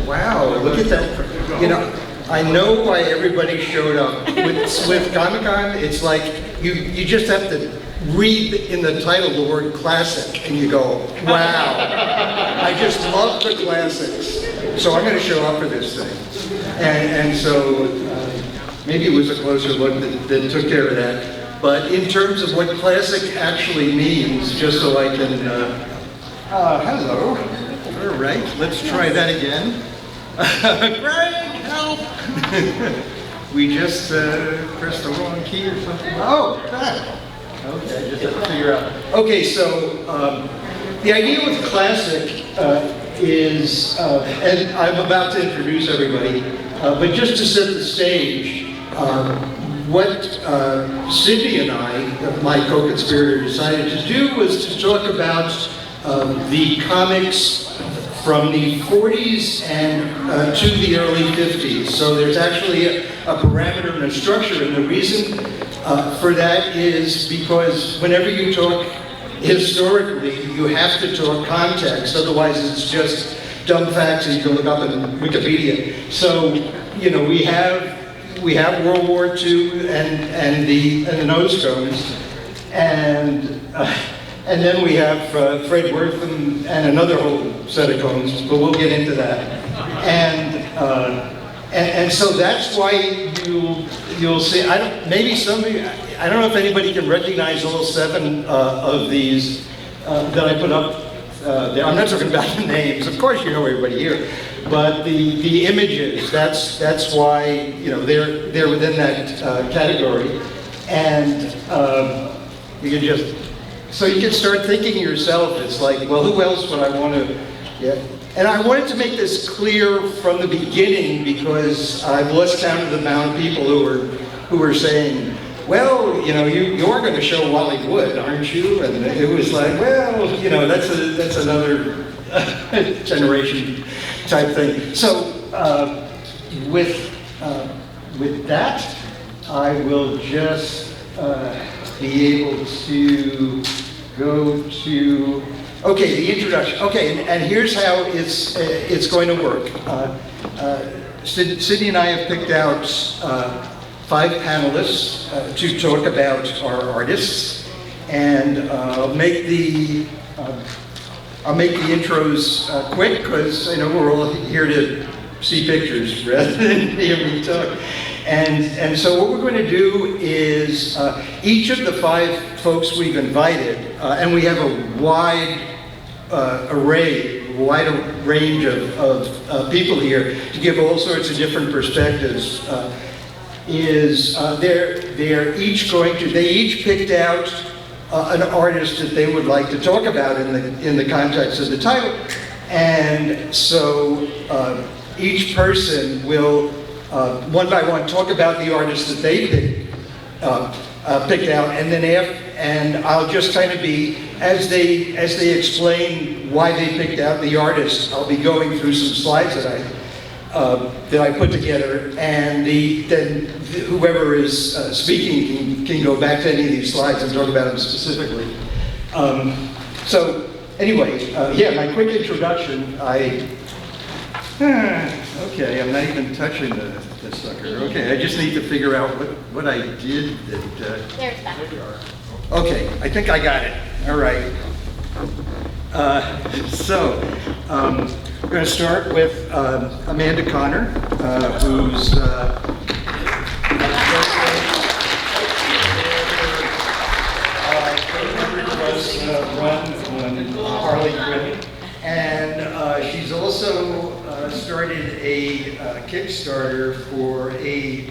Wow, look at that. You know, I know why everybody showed up. With Comic-Con, it's like you just have to read in the title the word classic and you go, wow, I just love the classics. So I'm going to show up for this thing. And so maybe it was a closer look that took care of that. But in terms of what classic actually means, just so I can, hello. All right, let's try that again. Greg, help! We just pressed the wrong key or something. Oh, God. Okay, just have to figure out. Okay, so the idea with classic is, and I'm about to introduce everybody, but just to set the stage, what Sydney and I, my co-conspirator, decided to do was to talk about the comics from the 40s and to the early 50s. So there's actually a parameter and a structure, and the reason for that is because whenever you talk historically, you have to talk context, otherwise it's just dumb facts that you can look up in Wikipedia. So, you know, we have World War II and the nose cones, and then we have Fred Wortham and another whole set of cones, but we'll get into that. And so that's why you'll see. Maybe somebody. I don't know if anybody can recognize all 7 of these that I put up there. I'm not talking about the names. Of course, you know everybody here, but the images. That's why, you know, they're within that category, and you can just. So you can start thinking yourself, it's like, well, who else would I want to, yeah. And I wanted to make this clear from the beginning because I've lost count of the amount of people who were saying, well, you know, you are going to show Wally Wood, aren't you? And it was like, well, you know, that's another generation type thing. So with that, I will just be able to go to, okay, the introduction. Okay, and here's how it's going to work. Sydney and I have picked out 5 panelists to talk about our artists, and I'll make the intros quick because I know we're all here to see pictures rather than hear me talk. And so what we're going to do is each of the 5 folks we've invited, and we have a wide range of people here to give all sorts of different perspectives. They're each going to, they each picked out an artist that they would like to talk about in the context of the title, and so each person will one by one talk about the artist that they picked out, and then and I'll just kind of be, as they explain why they picked out the artist, I'll be going through some slides that I put together, and then whoever is speaking can go back to any of these slides and talk about them specifically. So anyway, yeah, my quick introduction. Okay, I'm not even touching the sucker. Okay, I just need to figure out what I did that... There's that. Okay, I think I got it. All right. So, we're going to start with Amanda Connor, who's run on Harley Quinn, and she's also started a Kickstarter for a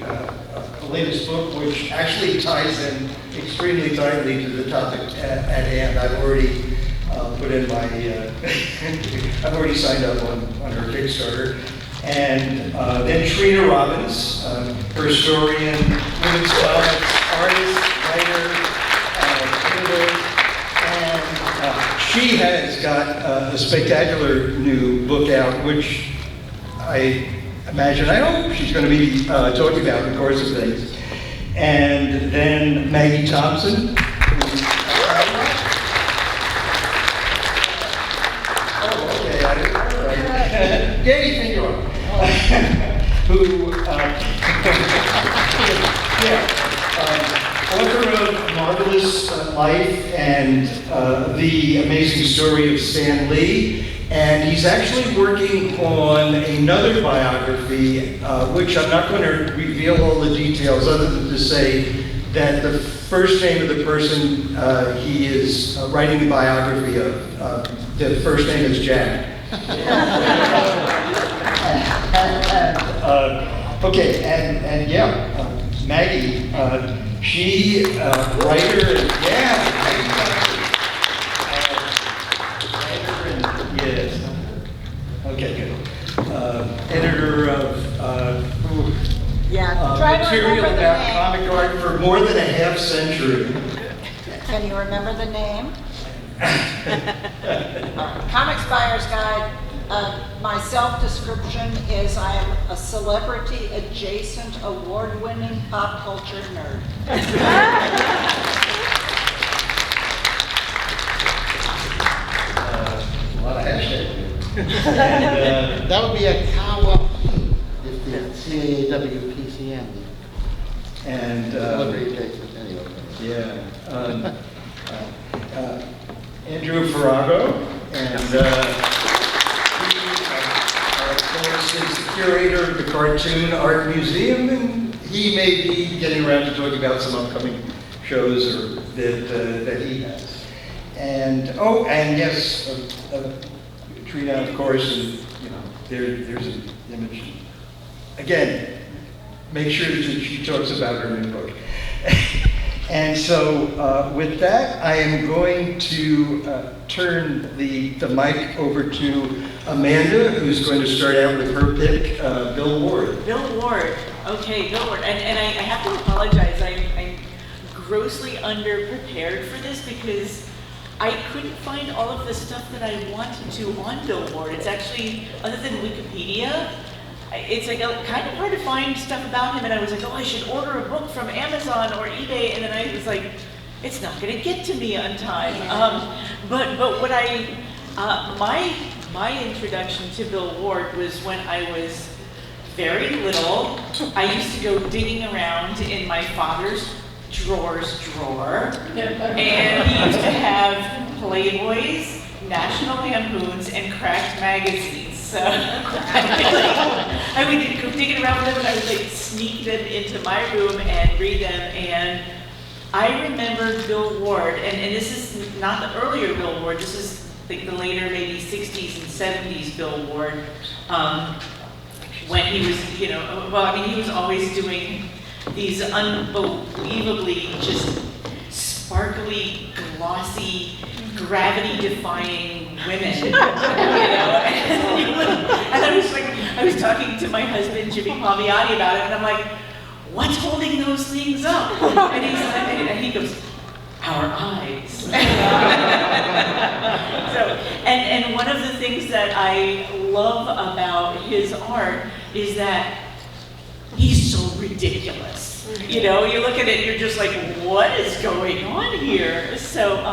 latest book, which actually ties in extremely tightly to the topic at hand. I've already put in my, I've already signed up on her Kickstarter. And then Trina Robbins, herstorian, women's artist, writer, editor, and she has got a spectacular new book out, which I hope she's going to be talking about in the course of things. And then Maggie Thompson. Danny Fingeroth, who, author of Marvelous Life and The Amazing Story of Stan Lee, and he's actually working on another biography, which I'm not going to reveal all the details other than to say that the first name of the person he is writing the biography of, the first name is Jack. Okay, and yeah, Maggie, she, writer, yes, okay, good. Editor of material about comic art for more than a half century. Can you remember the name? Comics Buyer's Guide. My self-description is I am a celebrity-adjacent, award-winning pop culture nerd. A lot of hashtags. That would be a cow if the CAWPCM. And Anyway. yeah, Andrew Farago, and he, of course, is the curator of the Cartoon Art Museum, and he may be getting around to talking about some upcoming shows that he has. And and yes, Trina, of course, and there's an image. Again, make sure that she talks about her new book. And so with that, I am going to turn the mic over to Amanda, who's going to start out with her pick, Bill Ward. Bill Ward. Okay, Bill Ward. And I have to apologize. I'm grossly underprepared for this because I couldn't find all of the stuff that I wanted to on Bill Ward. It's actually, other than Wikipedia, it's like kind of hard to find stuff about him, and I was like, oh, I should order a book from Amazon or eBay, and then I was like, it's not going to get to me on time. But what my introduction to Bill Ward was when I was very little. I used to go digging around in my father's drawers drawer, and he used to have Playboys, National Lampoons, and Cracked magazines. So I would go digging around with them, and I would like sneak them into my room and read them. And I remember Bill Ward, and this is not the earlier Bill Ward. This is like the later maybe 60s and 70s Bill Ward, when he was, he was always doing these unbelievably just sparkly, glossy, gravity-defying women, And I was talking to my husband, Jimmy Palmiotti, about it, and I'm like, what's holding those things up? And he goes, our eyes. And one of the things that I love about his art is that he's so ridiculous. You look at it, and you're just like, what is going on here? So,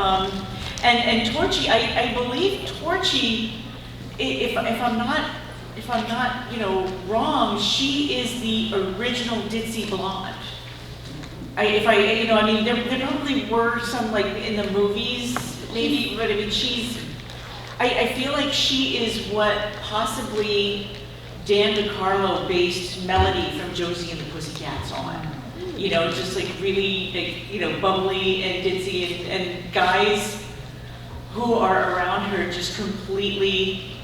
and Torchy, I believe Torchy, if I'm not wrong, she is the original ditzy blonde. There probably were some like in the movies, maybe, but I mean, I feel like she is what possibly Dan DiCarlo based Melody from Josie and the Pussycats on. Just like really, bubbly and ditzy, and guys who are around her just completely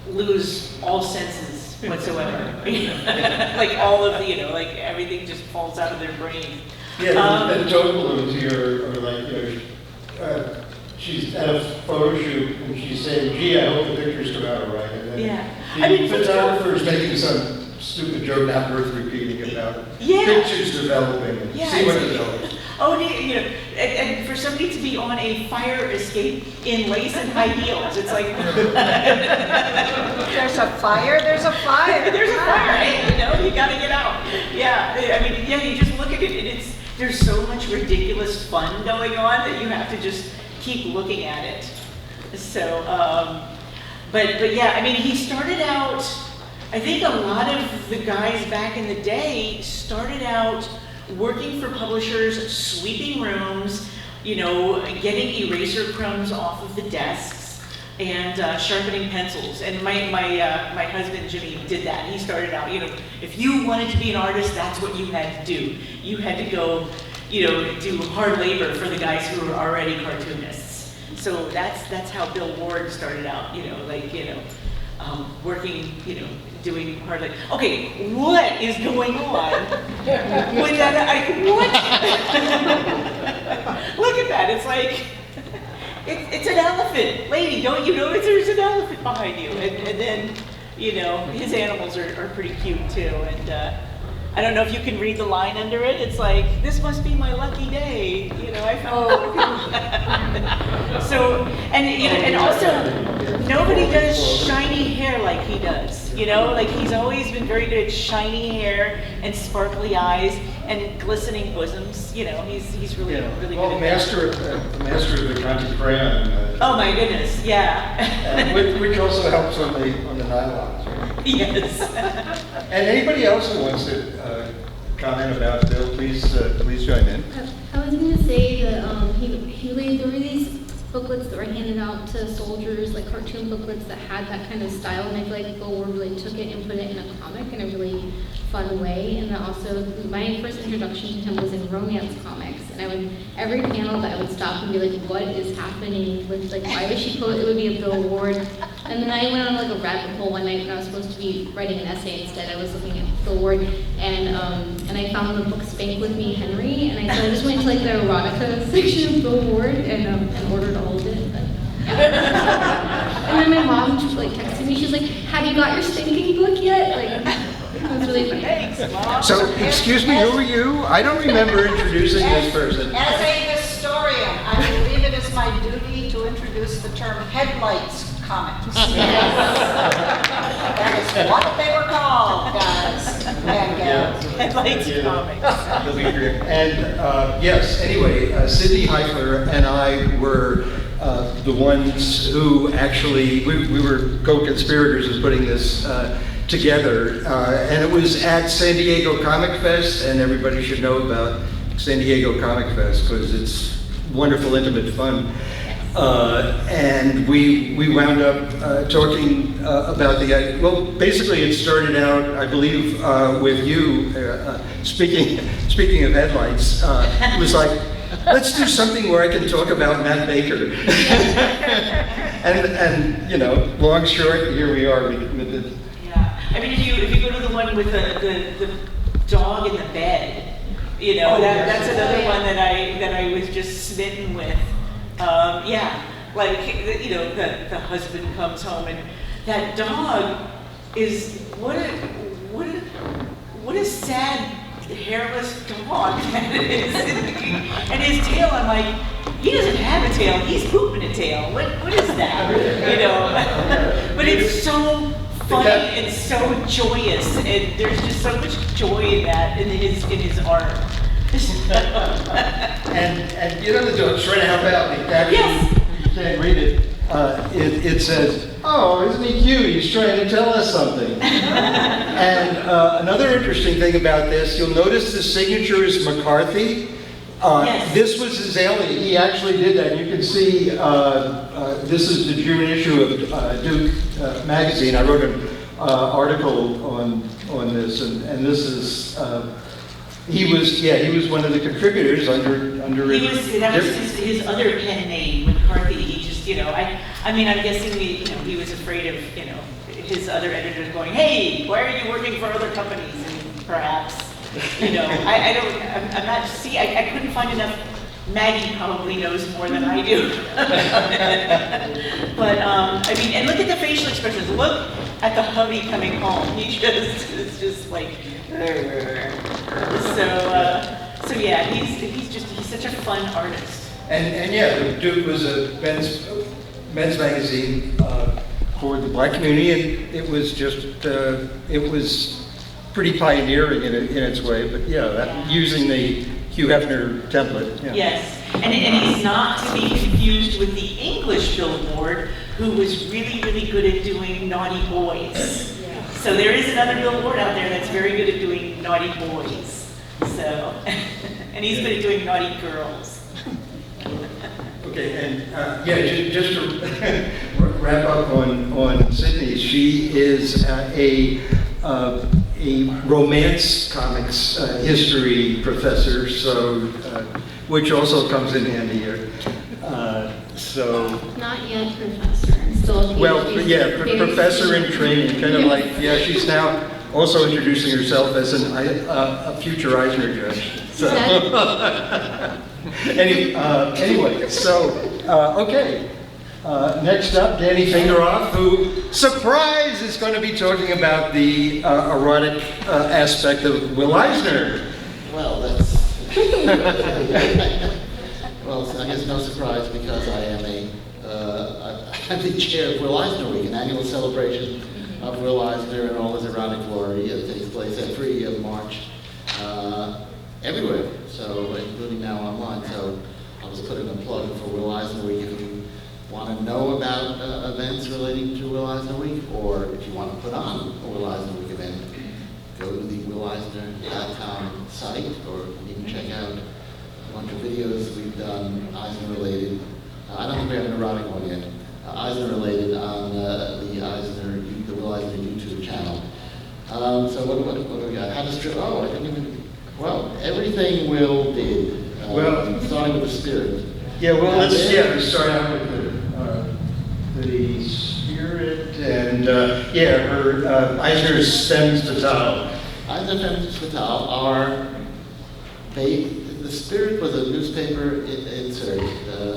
lose all senses whatsoever. Like all of the, like everything just falls out of their brain. Yeah, the joke balloons here are like, she's at a photo shoot and she's saying, gee, I hope the pictures come out all right. And then the photographer's making some stupid joke not worth repeating about pictures developing and see what develops. Oh, and for somebody to be on a fire escape in lace and high heels, it's like... There's a fire, there's a fire. There's a fire, you gotta get out. Yeah, you just look at it and there's so much ridiculous fun going on that you have to just keep looking at it. So, But yeah, I mean, he started out, I think a lot of the guys back in the day started out working for publishers, sweeping rooms, you know, getting eraser crumbs off of the desks, and sharpening pencils. And my husband Jimmy did that. He started out, you know, if you wanted to be an artist, that's what you had to do. You had to go, you know, do hard labor for the guys who were already cartoonists. So that's how Bill Ward started out, you know, like, you know, working, you know, doing hard labor. Okay, what is going on with that? What? Look at that, it's like, it's an elephant. Lady, don't you notice there's an elephant behind you? And then, you know, his animals are pretty cute too. And I don't know if you can read the line under it. It's like, this must be my lucky day. You know, I found So, and you know, and also, nobody does shiny hair like he does. You know, like he's always been very good at shiny hair and sparkly eyes and glistening bosoms. You know, he's really really well, good. master of the Conti crayon. Oh my goodness, yeah. Which also helps on the nylons. Right? Yes. And anybody else who wants to comment about Bill, please join in. I was going to say that there were these booklets that were handed out to soldiers, like cartoon booklets that had that kind of style, and I feel like Bill Ward really took it and put it in a comic in a really fun way. And then also, my first introduction to him was in romance comics, and every panel that I would stop and be like, what is happening with, like, why was she put, it would be a Bill Ward. And then I went on like a rabbit hole one night when I was supposed to be writing an essay instead. I was looking at Bill Ward, and I found the book Spank With Me, Henry, and I just went to like the erotica section of Bill Ward and ordered all of it. And then my mom like texted me, she's like, have you got your spanking book yet? Like, it was really funny. Thanks, Mom. So, excuse me, who are you? I don't remember introducing this person. As a historian, I believe it is my duty to introduce the term headlights comics. That is what they were called, guys and gals. Headlights comics. They'll be great. And yes, anyway, Sydney Heifler and I were the ones who actually, we were co-conspirators in putting this together. And it was at San Diego Comic Fest, and everybody should know about San Diego Comic Fest because it's wonderful, intimate fun. And we wound up talking about the, well, basically it started out, I believe, with you, speaking of headlights, it was like, let's do something where I can talk about Matt Baker. and you know, long, short, here we are with the... Yeah, I mean, if you go to the one with the dog in the bed, you know, that's another one that I was just smitten with. Yeah, like, you know, the husband comes home and that dog is, what a sad, hairless dog that is. And his tail, I'm like, he doesn't have a tail, he's pooping a tail. What is that? You know? But it's so funny and so joyous, and there's just so much joy in that, in his art. And you know the joke, trying to help out, the caption, Yes. you can't read it, it says, oh, isn't he cute, he's trying to tell us something. And another interesting thing about this, you'll notice the signature is McCarthy. Yes. This was his alien, he actually did that. You can see, this is the June issue of Duke magazine. I wrote an article on this, and this is, he was one of the contributors under That was his other pen name, McCarthy. He just, you know, I mean, I'm guessing he was afraid of, you know, his other editors going, hey, why are you working for other companies? And perhaps, you know, I'm not, see, I couldn't find enough. Maggie probably knows more than I do. But, I mean, and look at the facial expressions. Look at the hubby coming home. He just, is just like, so yeah, he's such a fun artist. And yeah, Duke was a men's magazine for the black community, and it was just, it was pretty pioneering in its way, but yeah, using the Hugh Hefner template. Yeah. Yes, and he's not to be confused with the English billboard who was really, really good at doing naughty boys. So there is another billboard out there that's very good at doing naughty boys. So, and he's good at doing naughty girls. Okay, and just to wrap up on Sydney, she is a romance comics history professor, so which also comes in handy here. Not yet professor, I'm still a PhD. Well, yeah, professor in training, kind of like, she's now also introducing herself as a future Eisner judge. So. Anyway, so, okay. Next up, Danny Fingeroth, who, surprise, is going to be talking about the erotic aspect of Will Eisner. Well, that's... well, I guess no surprise because I am I'm the chair of Will Eisner Week, an annual celebration of Will Eisner and all his erotic glory. It takes place every March everywhere, so including now online. So I was putting a plug for Will Eisner Week if you want to know about events relating to Will Eisner Week, or if you want to put on a Will Eisner Week event, go to the willeisner.com site, or you can check out a bunch of videos we've done Eisner related. I don't think we have an erotic one yet. Eisner related on the Will Eisner YouTube channel. So what do we got? How to strip? Oh, I didn't even. Well, everything Will did. Starting with the spirit. Yeah, well, let's start out with the spirit and her Eisner's Femmes Fatale. Eisner's Femmes Fatale are the spirit was a newspaper insert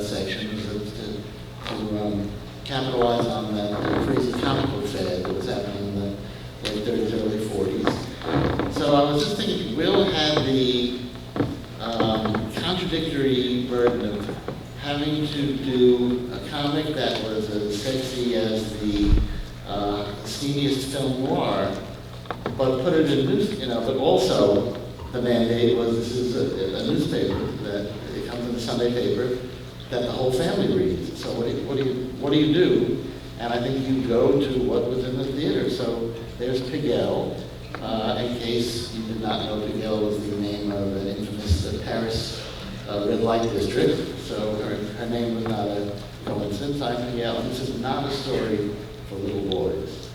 section to capitalize on that crazy comic book fad that was happening in the late 30s, early 40s. So I was just thinking, Will had the contradictory burden of having to do a comic that was as sexy as the steamiest film noir, but put it in but also the mandate was this is a newspaper that it comes in the Sunday paper that the whole family reads. So what do you do? And I think you go to what was in the theater. So there's Pigalle. In case you did not know, Pigalle was the name of an infamous Paris red light district. So her name was not a coincidence. I'm Pigalle. This is not a story for little boys.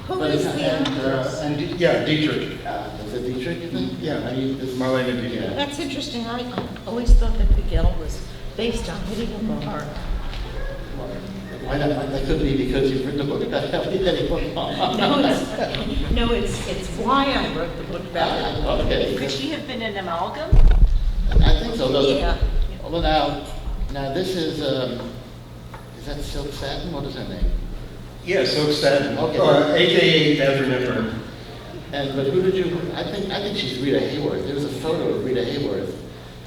Who is Dietrich. Is it Dietrich, you think? Yeah, it's Marlene and Dietrich. Yeah. That's interesting. I always thought that Pigalle was based on hitting a bar. Why not? That could be because you've written a book about how he did it. No, it's why I wrote the book about it. Okay. Could she have been an amalgam? I think so. Yeah. Although now this is that Silk Satin? What is her name? Yeah, Silk Satin. Okay. AKA Catherine Hepburn. But who did you? I think she's Rita Hayworth. There's a photo of Rita Hayworth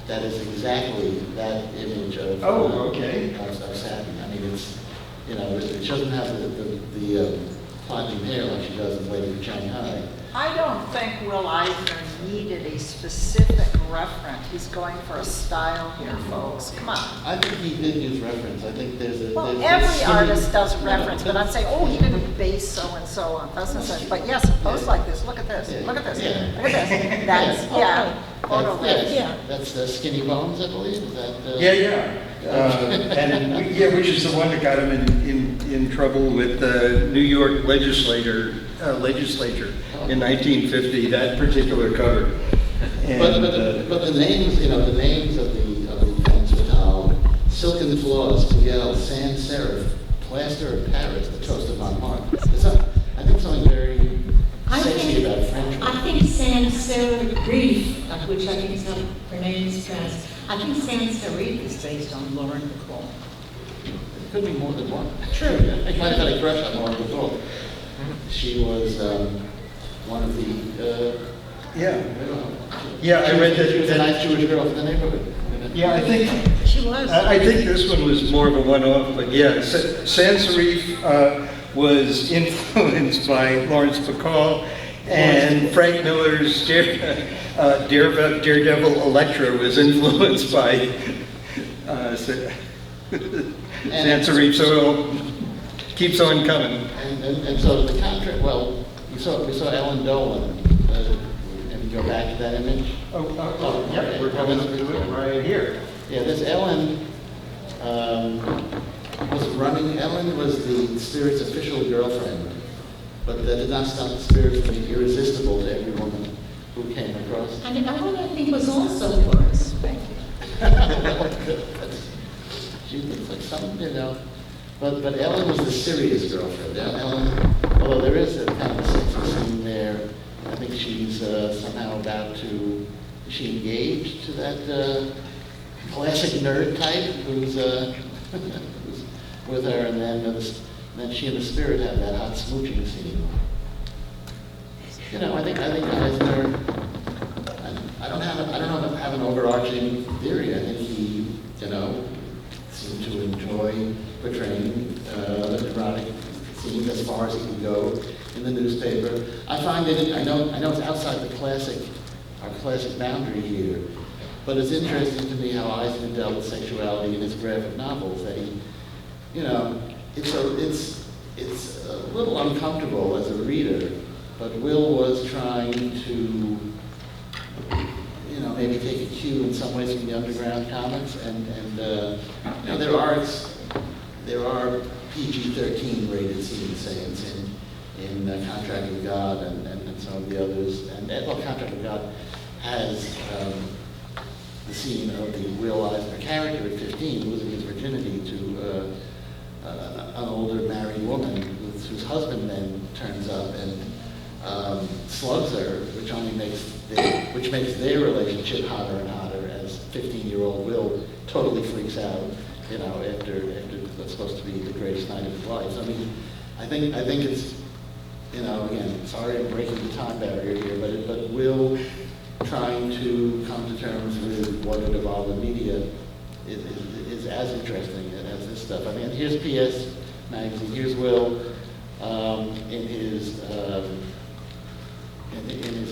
that is exactly that image of. Okay. Of satin. I mean, it's she doesn't have the platinum hair like she does in Lady from Shanghai. I don't think Will Eisner needed a specific reference. He's going for a style here, folks. Come on. I think he did use reference. I think there's a. Well, there's every a artist does reference, but I'm saying, he didn't base so and so on thus and such. But yes, a post like this. Look at this. Yeah. Look at this. Yeah. Look at this. That's photo reference. Yeah. That's Skinny Bones, I believe. Is that? Which is the one that got him in trouble with the New York legislature in 1950. That particular cover. And, but the names, the names of the Femmes Fatale: Silken Floss, Pigalle, Sans Serif, Plaster of Paris, The Toast of Montmartre. I think something very sexy about French. I think Sans Serif, which I think is how Renée is pronounced. I think Sans Serif is based on Lauren Bacall. It could be more than one. True. I might have had a crush on Lauren Bacall. She was one of the. I read that. She was a nice Jewish girl from the neighborhood. Yeah, I think. She was. I think this one was more of a one-off, but yeah, Sans Serif was influenced by Lawrence Bacall, and Frank Miller's Daredevil Electra was influenced by Sans serif, so it keeps on coming. And so the contract, well, we saw Ellen Dolan. If you go back to that image. Yep, we're coming up to it right here. Yeah, this Ellen Ellen was the Spirit's official girlfriend, but that did not stop the Spirit from being irresistible to every woman who came across. And Ellen, I think, was also yours, right? She looks like something, you know. But Ellen was the serious girlfriend. Ellen, although there is a kind of sexy scene there, I think she's somehow about to, is she engaged to that classic nerd type who's with her, and then she and the Spirit have that hot smooching scene. You know, I think Eisner, I don't have an overarching theory. I think he, you know, seemed to enjoy portraying erotic scenes as far as he could go in the newspaper. I find that I know it's outside our classic boundary here, but it's interesting to me how Eisner dealt with sexuality in his graphic novels. That he, you know, it's a little uncomfortable as a reader, but Will was trying to, you know, maybe take a cue in some ways from the underground comics, and you know, there are PG-13 rated scenes, say, in Contract with God and some of the others, and well, Contract with God has the scene of the Will Eisner character at 15 losing his virginity to an older married woman whose husband then turns up and slugs her, which makes their relationship hotter and hotter as 15-year-old Will totally freaks out, you know, after what's supposed to be the greatest night of his life. So, I mean, I think it's, you know, again, sorry I'm breaking the time barrier here, but Will trying to come to terms with what had evolved in media is as interesting as this stuff. I mean, here's PS Magazine. Here's Will in his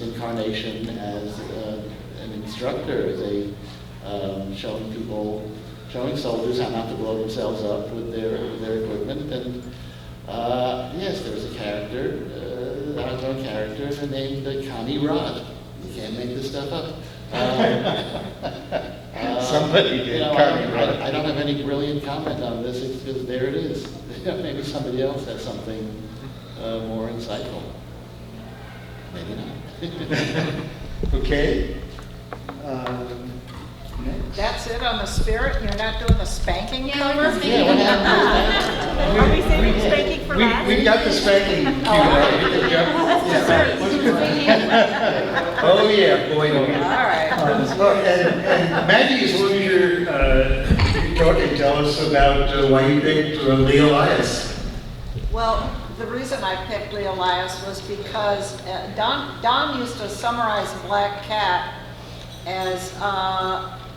incarnation as an instructor, as showing soldiers how not to blow themselves up with their equipment. And yes, there's a character, our own character, named Connie Rod. You can't make this stuff up. Somebody did. You know, Connie Rod. I don't have any brilliant comment on this. It's because there it is. Maybe somebody else has something more insightful. Maybe not. Okay. That's it on the Spirit? You're not doing the spanking cover? Yeah, what happened? Are we saving spanking for last? We've got the spanking queued up. You can jump. Oh, yeah, boy. All right. Look, and Maggie, as long as you're talking, tell us about why you picked Lee Elias. Well, the reason I picked Lee Elias was because Don used to summarize Black Cat as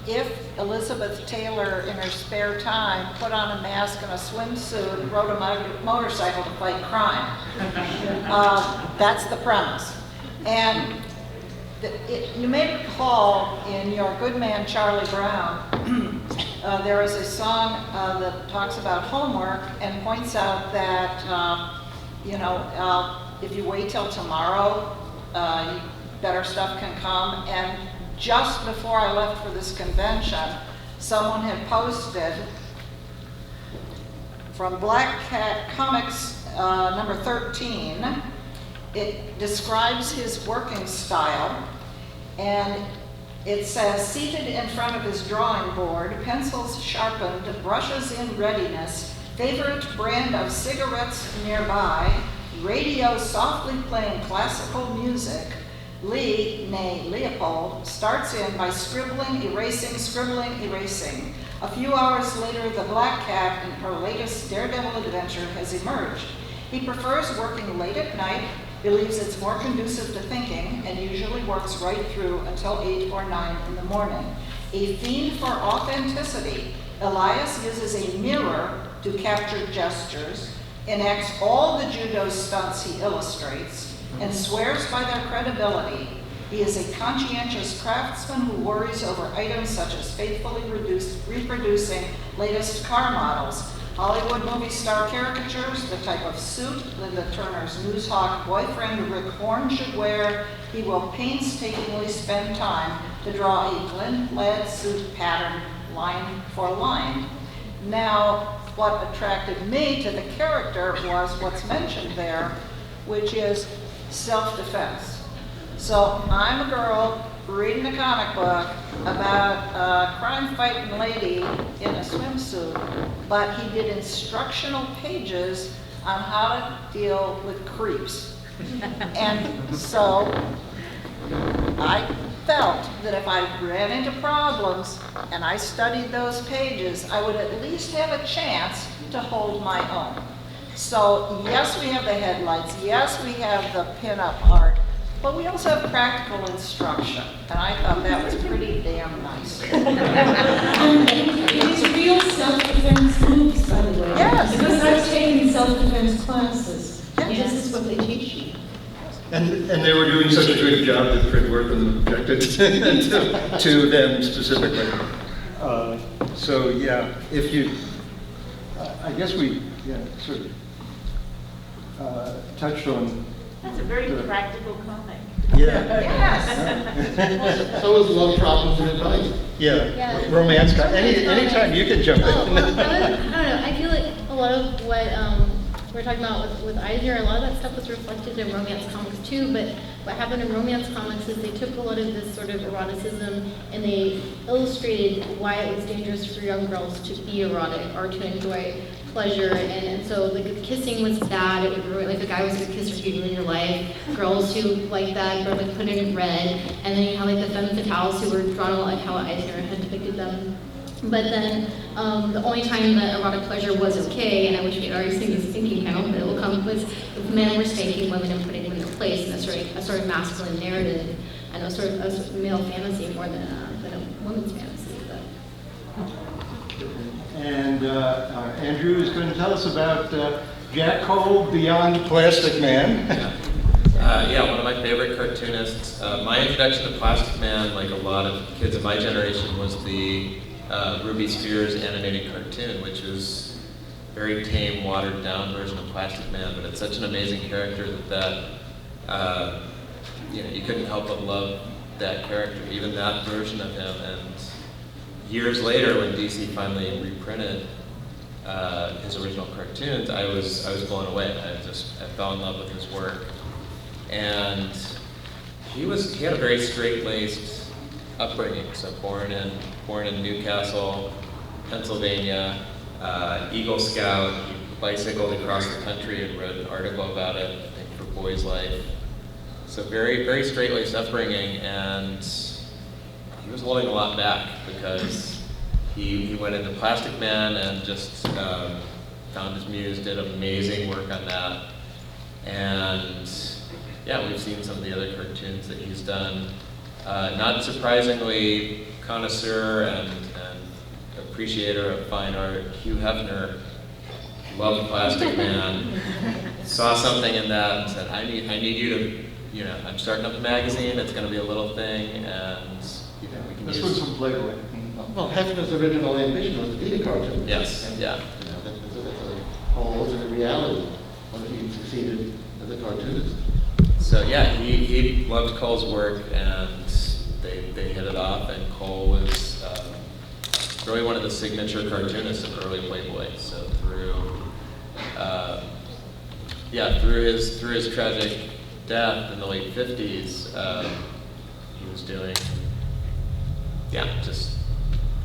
if Elizabeth Taylor in her spare time put on a mask and a swimsuit and rode a motorcycle to fight crime. That's the premise. And you may recall in Your Good Man, Charlie Brown, there is a song that talks about homework and points out that, you know, if you wait till tomorrow, better stuff can come. And just before I left for this convention, someone had posted from Black Cat Comix number 13. It describes his working style, and it says, seated in front of his drawing board, pencils sharpened, brushes in readiness, favorite brand of cigarettes nearby, radio softly playing classical music, Lee, nay Leopold, starts in by scribbling, erasing. A few hours later, the Black Cat in her latest daredevil adventure has emerged. He prefers working late at night, believes it's more conducive to thinking, and usually works right through until 8 or 9 in the morning. A fiend for authenticity, Elias uses a mirror to capture gestures, enacts all the judo stunts he illustrates, and swears by their credibility. He is a conscientious craftsman who worries over items such as faithfully reproducing latest car models. Hollywood movie star caricatures, the type of suit Linda Turner's News Hawk boyfriend Rick Horn should wear. He will painstakingly spend time to draw a glint-led suit pattern line for line. Now, what attracted me to the character was what's mentioned there, which is self-defense. So I'm a girl reading a comic book about a crime-fighting lady in a swimsuit, but he did instructional pages on how to deal with creeps. And so I felt that if I ran into problems and I studied those pages, I would at least have a chance to hold my own. So yes, we have the headlights, yes, we have the pinup art, but we also have practical instruction, and I thought that was pretty damn nice. It is real self-defense moves, by the way. Yes. Because I've taken self-defense classes, and this is what they teach you. And they were doing such a good job that Fingeroth objected to them specifically. So yeah, if you, I guess we sort of touched on. That's a very practical comic. Yeah. Yes. So is love problems and advice. Yeah. Romance. Anytime you can jump in. I don't know. I feel like a lot of what we're talking about with Eisner, a lot of that stuff was reflected in romance comics too, but what happened in romance comics is they took a lot of this sort of eroticism and they illustrated why it was dangerous for young girls to be erotic or to enjoy pleasure, and so like if kissing was bad, it would ruin, like a guy was gonna kiss her, he'd ruin your life. Girls who like that, or like put it in red, and then you have like the femme fatales who were drawn a lot like how Eisner had depicted them. But then the only time that erotic pleasure was okay, and I wish we had already seen this thinking panel, but it will come, was if men were spanking women and putting them in their place in a sort of masculine narrative, and a sort of male fantasy more than a woman's fantasy. But. And Andrew is going to tell us about Jack Cole Beyond Plastic Man. Yeah, one of my favorite cartoonists. My introduction to Plastic Man, like a lot of kids of my generation, was the Ruby Spears animated cartoon, which was a very tame, watered down version of Plastic Man, but it's such an amazing character that you couldn't help but love that character, even that version of him. And years later, when DC finally reprinted his original cartoons, I was blown away. I fell in love with his work, and he had a very straight-laced upbringing. So born in Newcastle, Pennsylvania, Eagle Scout. He bicycled across the country and wrote an article about it, I think, for Boys Life. So very, very straight-laced upbringing, and he was holding a lot back because he went into Plastic Man and just found his muse, did amazing work on that. And yeah, we've seen some of the other cartoons that he's done. Not surprisingly, connoisseur and appreciator of fine art, Hugh Hefner loved Plastic Man, saw something in that and said, I need you to, I'm starting up a magazine, it's going to be a little thing, and we can This use... was from Playboy. Well, Hefner's original ambition was to be a cartoonist. Yes, yeah. That's a whole alternate reality when he succeeded as a cartoonist. So yeah, he loved Cole's work, and they hit it off, and Cole was really one of the signature cartoonists of early Playboy. So through his tragic death in the late 50s, he was doing, just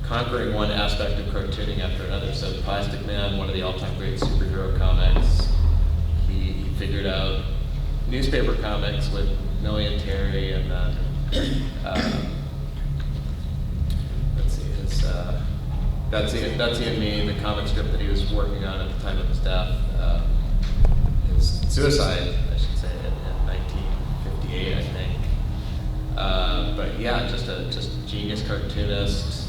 conquering one aspect of cartooning after another. So Plastic Man, one of the all-time great superhero comics, he figured out newspaper comics with Millie and Terry, and then Betsy and Me, the comic strip that he was working on at the time of his death, his suicide, I should say, in 1958, I think. But yeah, just a genius cartoonist.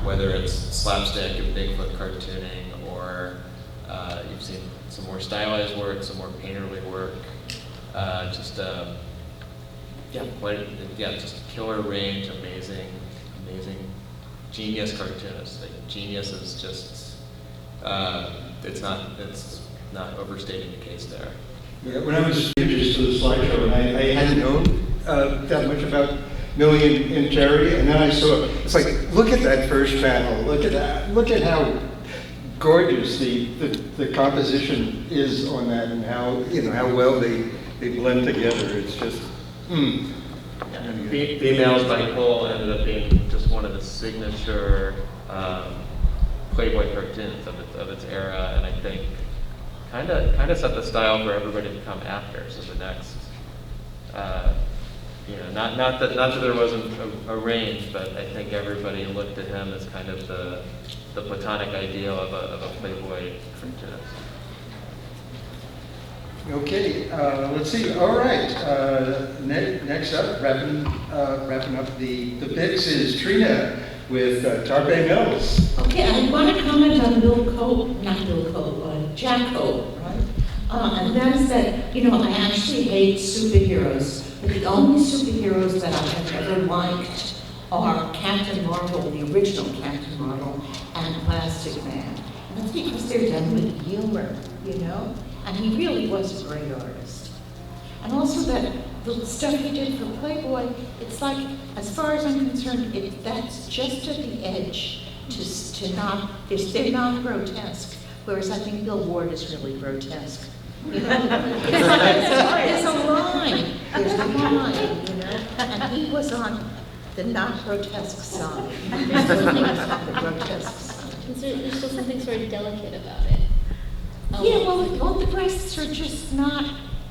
Whether it's slapstick and Bigfoot cartooning, or you've seen some more stylized work, some more painterly work. Just a killer range, amazing genius cartoonist. Like, genius is just it's not overstating the case there. Yeah, when I was introduced to the slideshow, and I hadn't known that much about Millie and Terry, and then I saw, it's like, look at that first panel, look at that, look at how gorgeous the composition is on that, and how, you know, how well they blend together. It's just, Females by Cole ended up being just one of the signature Playboy cartoons of its era, and I think kind of set the style for everybody to come after. So the next, not that there wasn't a range, but I think everybody looked at him as kind of the platonic ideal of a Playboy cartoonist. okay, let's see. All right, next up, wrapping up the picks is Trina with Tarpé Mills. Okay, I want to comment on Jack Cope, right? And that is that, you know, I actually hate superheroes, but the only superheroes that I have ever liked are Captain Marvel, the original Captain Marvel, and Plastic Man. And that's because they're done with humor, you know? And he really was a great artist. And also that the stuff he did for Playboy, it's like, as far as I'm concerned, that's just at the edge to not, they're not grotesque. Whereas I think Bill Ward is really grotesque. You know? There's a line, you know? And he was on the not grotesque side. There's on the grotesque side. There's still something sort of delicate about it. Yeah, well, the breasts are just not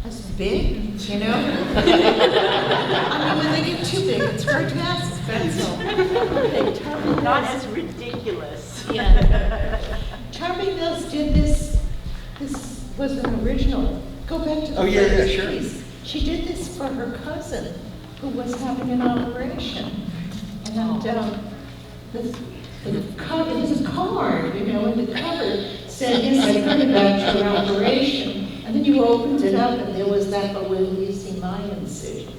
as big, you know? I mean, when they get too big, it's grotesque, that's all. Okay, Tarpé Not Mills. as ridiculous. Yeah. Tarpé Mills did this was an original. Go back to the first sure. piece. She did this for her cousin, who was having an operation. And the cover, it was a card, you know, and the cover said, yes, I heard about your operation. And then you opened it up, and there was that, but will you see my incision?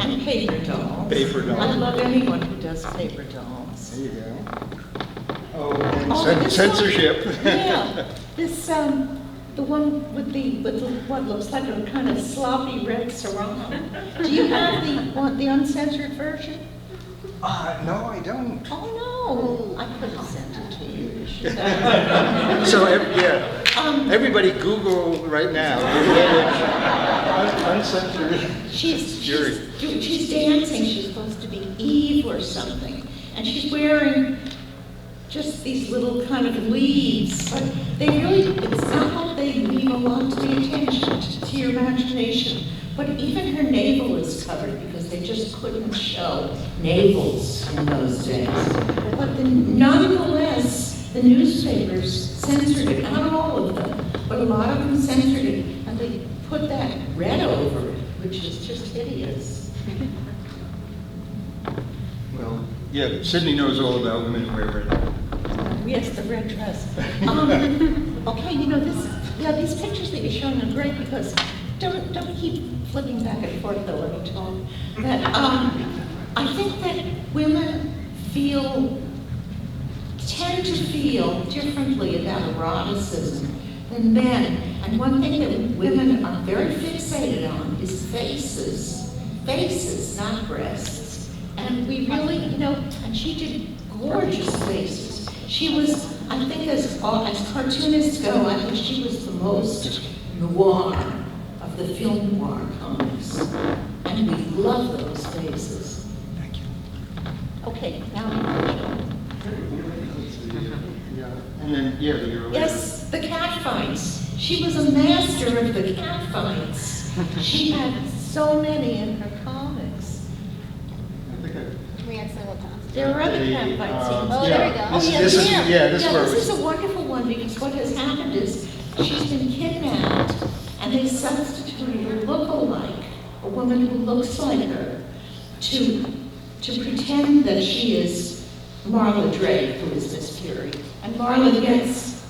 And paper dolls. Paper dolls. I love anyone who does paper dolls. There you go. Oh, and this censorship. One, yeah, this the one with what looks like a kind of sloppy red sarong. Do you have the uncensored version? No, I don't. Oh no, I could have sent it to you. You should have. So, everybody Google right now. Uncensored. She's dancing. She's supposed to be Eve or something, and she's wearing just these little kind of leaves. But it's not like they leave a lot to the attention to your imagination. But even her navel is covered because they just couldn't show navels in those days. But nonetheless, the newspapers censored it. Not all of them, but a lot of them censored it, and they put that red over it, which is just hideous. Well, yeah, Sydney knows all about women who wear red. Yes, the red dress. Okay, you know these pictures that you're showing are great because don't keep flipping back and forth though. Let me talk. That I think that women tend to feel differently about eroticism than men. And one thing that women are very fixated on is faces, not breasts. And we really, you know, and she did gorgeous faces. She was, I think, as cartoonists go, I think she was the most noir of the film noir comics. And we love those faces. Thank you. Okay, now And then, the earlier. yes, the cat fights. She was a master of the cat fights. She had so many in her comics. We accidentally passed. There are other cat fight scenes. Oh, there we go. This is where This is a wonderful one because what has happened is she's been kidnapped and they substituted a look-alike, a woman who looks like her, to pretend that she is Marla Drake, who is Miss Fury. And Marla gets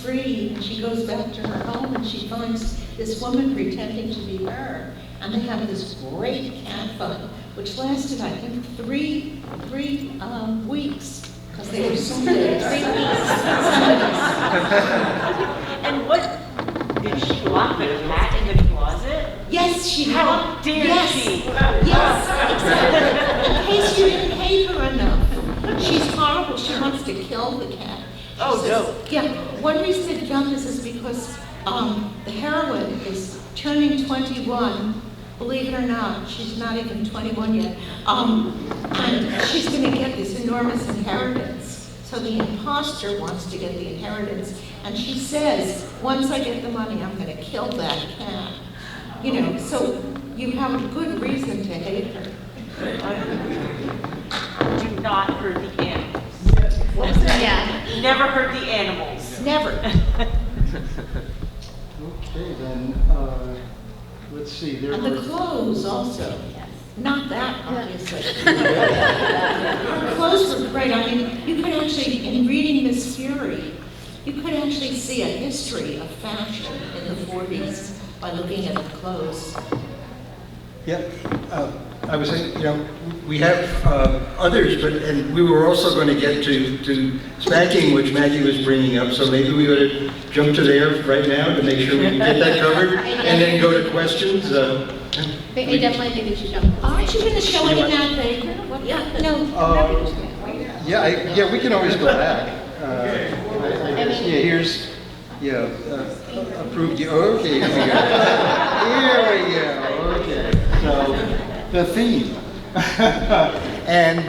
free and she goes back to her home and she finds this woman pretending to be her. And they have this great cat fight which lasted, I think, three weeks, because they were so good. 3 weeks. And what, did she lock the cat in the closet? Yes, she had. How dare Yes. she? Yes, exactly. In case you didn't hate her enough. She's horrible. She wants to kill the cat. Oh, no. Yeah, one reason they've done this is because the heroine is turning 21. Believe it or not, she's not even 21 yet. And she's going to get this enormous inheritance. So the imposter wants to get the inheritance. And she says, once I get the money, I'm going to kill that cat. You know, so you have a good reason to hate her. Do not hurt the animals. What was that? Yeah. Never hurt the animals. Never. Okay, then, let's see, there And the were, clothes also. Not that, obviously. Her clothes were great. I mean, you could actually, in reading Miss Fury, you could actually see a history of fashion in the 40s by looking at the clothes. Yeah, I was saying, you know, we have others, and we were also going to get to spanking, which Maggie was bringing up, so maybe we ought to jump to there right now to make sure we can get that covered, and then go to questions. I definitely think we should jump. Aren't you going to show any Matt Baker? Yeah, no. yeah, we can always go back. Here's, approved, okay, here we go. Here we go, okay. So, the theme. And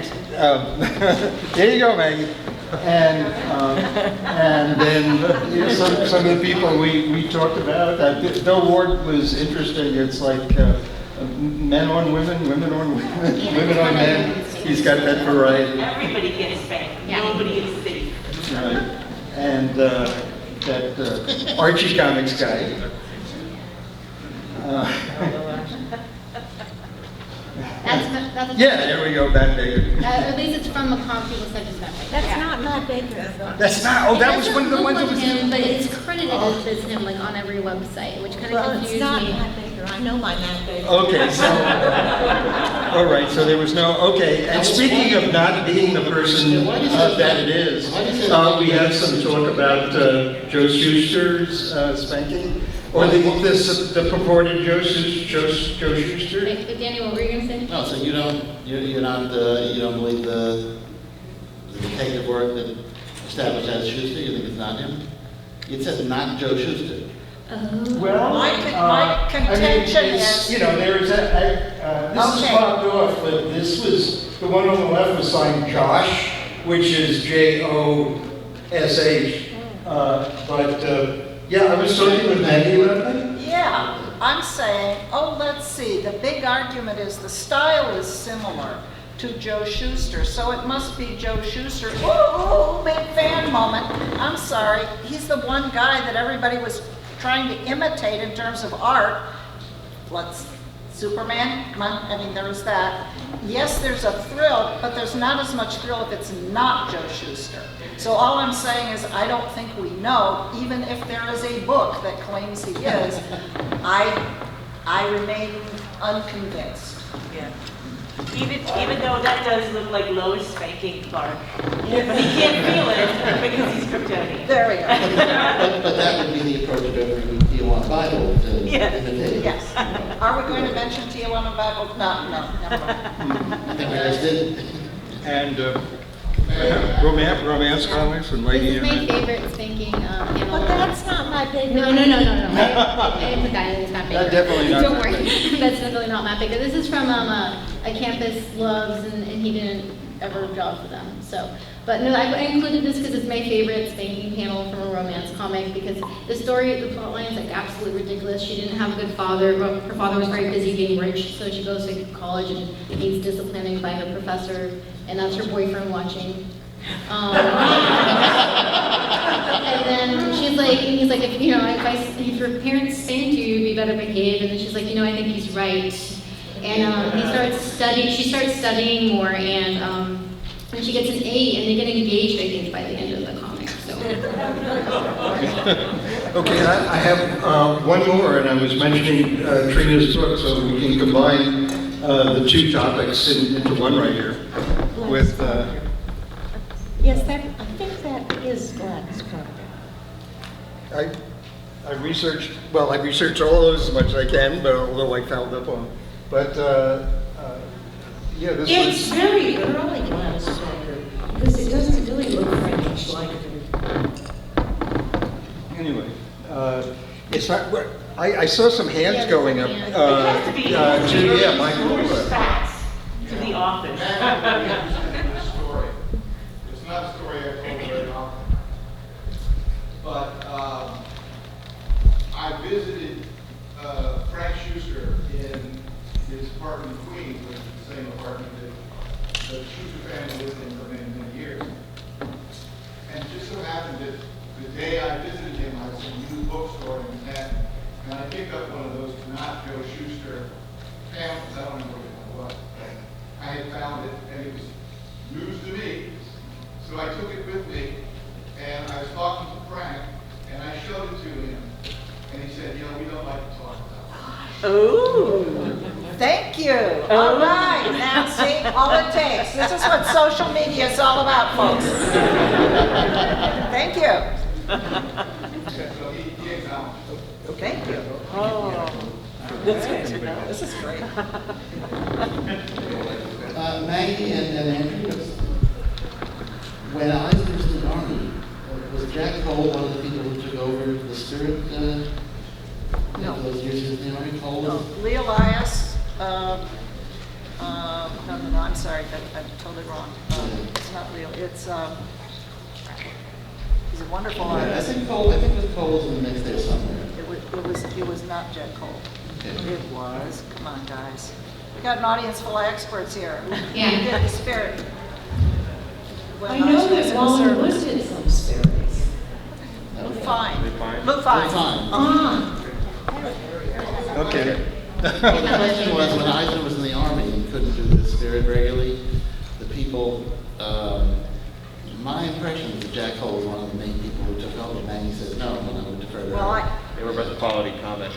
there you go, Maggie. And then some of the people we talked about. The award was interesting. It's like men on women, women on women, women on men. He's got that variety. Everybody gets spanked. Yeah. Nobody is safe. Right. And that Archie Comics guy. That's Yeah, there we go, Matt Baker. at least it's from a comic people such as Matt Baker. That's not Matt Baker. That's not, that was one of the ones that was. him, but it's credited as him like on every website, which kind of Well, confused it's not me. Matt Baker. I know my Matt Baker. Okay, so, all right, so there was no, okay, and speaking of not being the person that it is, we have some talk about Joe Shuster's spanking, or the purported Joe Shuster. Wait, but Danny, what were you gonna say? No, so you don't believe the detective work that established as Schuster? You think it's not him? It says not Joe Shuster. Well, My contention is- you know, there is this is Okay. popped off, but this was, the one on the left was signed Josh, which is Josh. Yeah, I was talking with Maggie about that. Yeah, I'm saying, let's see, the big argument is the style is similar to Joe Shuster, so it must be Joe Shuster. Ooh, big fan moment. I'm sorry, he's the one guy that everybody was trying to imitate in terms of art. Superman, come on, I mean, there is that. Yes, there's a thrill, but there's not as much thrill if it's not Joe Shuster. So all I'm saying is I don't think we know, even if there is a book that claims he is, I remain unconvinced. Yeah. Even though that does look like Lois spanking Clark. But he can't feel it because he's Kryptonian. There we go. But that would be the approach of every Tijuana Bible to imitate. Yes. Are we going to mention Tijuana Bible? No, never mind. I think we just did. And romance comics and This lady. is my favorite spanking animal. But that's not Matt Baker. No. It's a guy that is Matt Baker. That's definitely not Don't Matt worry. That's definitely not Matt Baker. This is from a campus loves, and he didn't ever draw for them. So, but no, I included this because it's my favorite spanking panel from a romance comic, because the story, the plot line is like absolutely ridiculous. She didn't have a good father. Her father was very busy being rich, so she goes to college and needs disciplining by her professor, and that's her boyfriend watching. And then she's like, and he's like, if your parents spanked you, you'd be better behaved. And then she's like, I think he's right. And she starts studying more, and she gets an A, and they get engaged, I think, by the end of the comic. So. Okay, I have one more, and I was mentioning Trina's book, so we can combine the two topics into one right here with, Yes, I think that is glass carpet. I researched all those as much as I can, but although I fouled up on, but yeah, this It's was, very early glass carpet, because it doesn't really look very much like it. anyway, it's not, I saw some hands going up. It has to be. Yeah, Michael. Facts to the office. It's not a story I told very often. But I visited Frank Schuster in his apartment in Queens, which is the same apartment that the Schuster family lived in for many, many years. And it just so happened that the day I visited him, I was in a new bookstore in Manhattan, and I picked up one of those not Joe Schuster pamphlets. I don't remember what it was, but I had found it, and it was news to me. So I took it with me, and I was talking to Frank, and I showed it to him, and he said, we don't like to talk about it. Ooh, thank you. All right, now see, all it takes. This is what social media is all about, folks. Thank you. So he acknowledged it. Thank you. Oh, this is great. Maggie and Andrew, when Eisner was in the Army, was Jack Cole one of the people who took over the spirit No. those years in the Army? Cole? No, Lee Elias, no, I'm sorry, I'm totally wrong. It's not Lee, it's, he's a wonderful I artist. think Cole was in the mix there somewhere. It was not Jack Cole. Okay. It was, come on, guys. We got an audience full of experts here. Yeah. Who did the spirit? When I know Eisner was that in the Wally service. Wood did some spirits. Lou Fine. Lou We're Fine. fine. okay. Well, the question was, when Eisner was in the Army and couldn't do the spirit regularly, the people, my impression is that Jack Cole was one of the main people who took over. Maggie says no, and I would defer to her. Well, They were both quality comics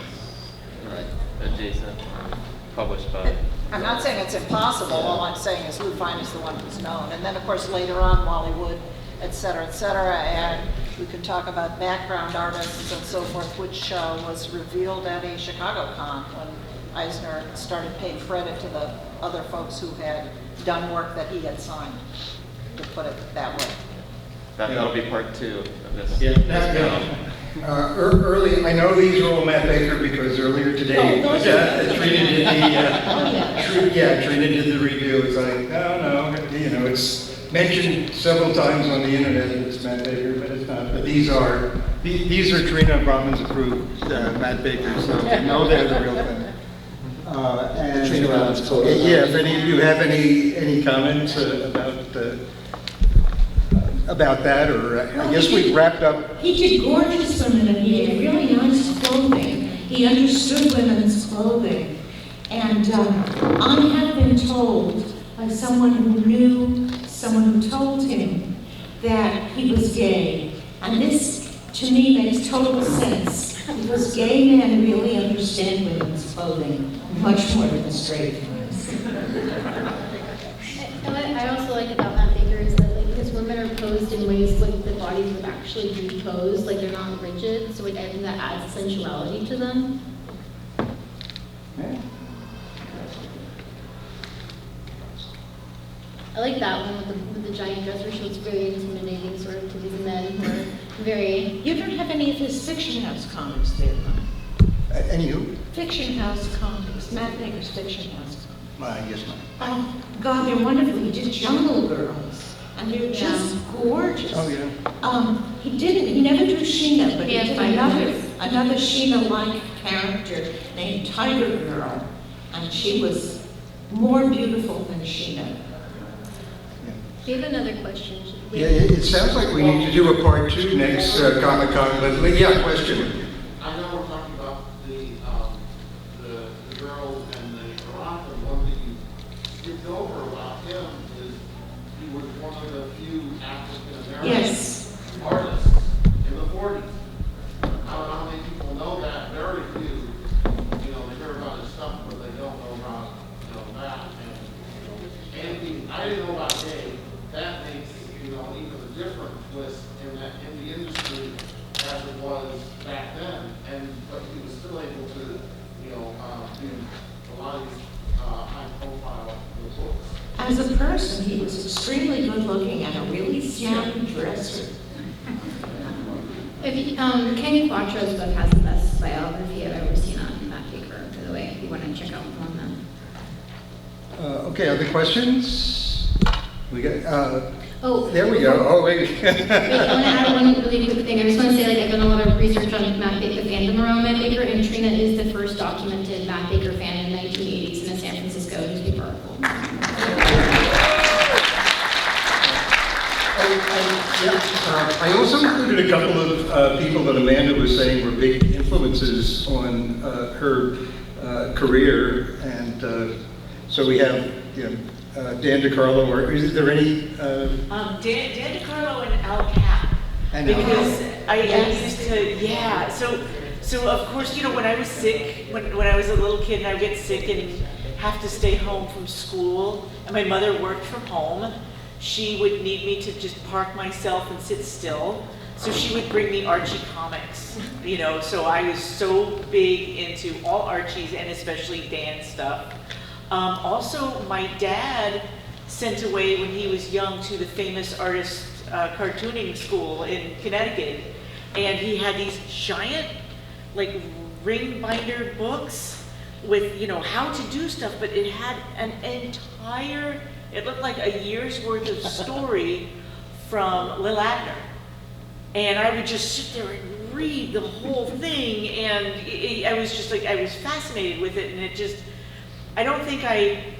Right. adjacent, published by. I'm not saying it's impossible. All I'm saying is Lou Fine is the one who's known. And then, of course, later on, Wally Wood, et cetera, and we could talk about background artists and so forth, which was revealed at a Chicago con when Eisner started paying credit to the other folks who had done work that he had signed, to put it that way. That'll be part 2 of this. Early, I know these are all Matt Baker because earlier today, Trina did the review. It's like, no, it's mentioned several times on the internet that it's Matt Baker, but it's not. But these are Trina Robbins approved Matt Baker, so you know they're the real thing. And Trina Robbins told us. yeah, if any of you have any comments about that, or I guess we wrapped up. He did gorgeous women, and he did really nice clothing. He understood women's clothing. And I have been told by someone who knew, someone who told him that he was gay. And this, to me, makes total sense, because gay men really understand women's clothing much more than straight ones. And what I also like about Matt Baker is that his women are posed in ways like the bodies would actually be posed, like they're not rigid, so I think that adds sensuality to them. I like that one with the giant dress where she looks very intimidating, sort of to these men who are very... You don't have any of his Fiction House comics there, huh? Anywho, Fiction House comics, Matt Baker's Fiction House comics. I guess not. Oh, God, they're wonderful. He did Jungle Girls, and they're just gorgeous. Oh, yeah. He never drew Sheena, but he Yeah, did fine. another Sheena-like character named Tiger Girl, and she was more beautiful than Sheena. We have another question. Should we- Yeah, it sounds like we need to do a part 2 next Comic-Con, but yeah, question. I know we're talking about the girl and the erotica. One thing you skipped over about him is he was one of the few African-American Yes. artists in the 40s. I don't know how many people know that. Very few. They hear about his stuff, but they don't know about, that. I didn't know about gay. That makes, even a different twist in the industry as it was back then. But he was still able to, do a lot of these high-profile books. As a person, he was extremely good-looking and a really snappy dresser. Kenny Quattro's book has the best biography I've ever seen on Matt Baker, by the way, if you want to check out one of them. Okay, other questions? We got, Oh, there we go. Oh, wait. wait, I want to add one really quick thing. I just want to say, I've done a lot of research on Matt Baker, the fandom around Matt Baker, and Trina is the first documented Matt Baker fan in the 1980s in a San Francisco newspaper article. I also included a couple of people that Amanda was saying were big influences on her career, and so we have, Dan DiCarlo, or is there any? Dan DiCarlo and Al Cap. Because I used to, so of course, when I was sick, when I was a little kid and I would get sick and have to stay home from school, and my mother worked from home, she would need me to just park myself and sit still. So she would bring me Archie comics, so I was so big into all Archies and especially Dan stuff. Also, my dad sent away when he was young to the famous artist cartooning school in Connecticut, and he had these giant, ring binder books with, how to do stuff, but it had an entire, it looked like a year's worth of story from Will Eisner. And I would just sit there and read the whole thing, and I was just I was fascinated with it, and it just, I don't think I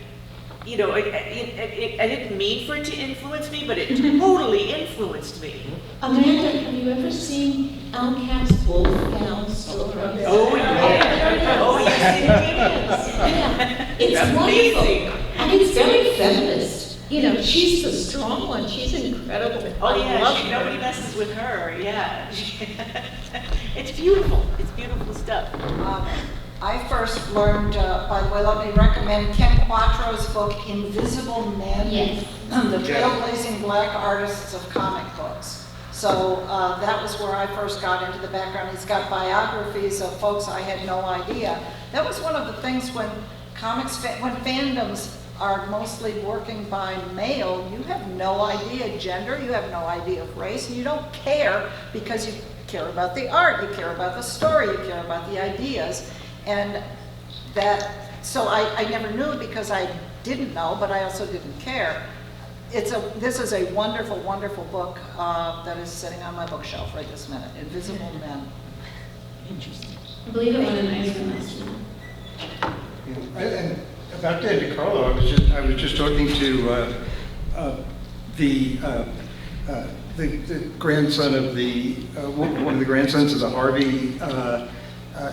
didn't mean for it to influence me, but it totally influenced me. Amanda, have you ever seen Al Cap's Wolfgang story? Oh, yeah. Oh, yes, Yeah, it's wonderful. And it's very feminist. She's the strong one. She's incredible. Oh, yeah, nobody messes with her, yeah. It's beautiful. It's beautiful stuff. I first learned, by the way, let me recommend Ken Quattro's book, Invisible Men, Yes. The Trailblazing Black Artists of Comic Books. So that was where I first got into the background. He's got biographies of folks I had no idea. That was one of the things when when fandoms are mostly working by male, you have no idea gender, you have no idea of race, and you don't care because you care about the art, you care about the story, you care about the ideas. And so I never knew because I didn't know, but I also didn't care. This is a wonderful, wonderful book that is sitting on my bookshelf right this minute, Invisible Men. Interesting. I believe it won an Eisner last year. And about Dan DiCarlo, I was just talking to the grandson of one of the grandsons of the Harvey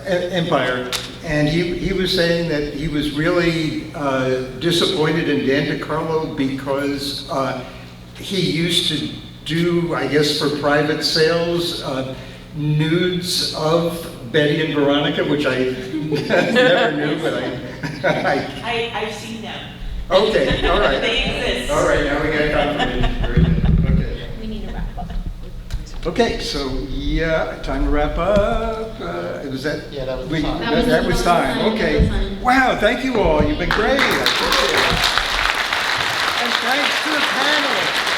Empire, and he was saying that he was really disappointed in Dan DiCarlo because he used to do, I guess, for private sales, nudes of Betty and Veronica, which I never knew, but I've seen them. Okay, all right. They exist. All right, now we got confirmation. Very good. Okay. We need to wrap up. Okay, so yeah, time to wrap up. Was that? Yeah, that was we, time. That was time. Okay. That was time. Wow, thank you all. You've been great. I appreciate it. And thanks to the panel.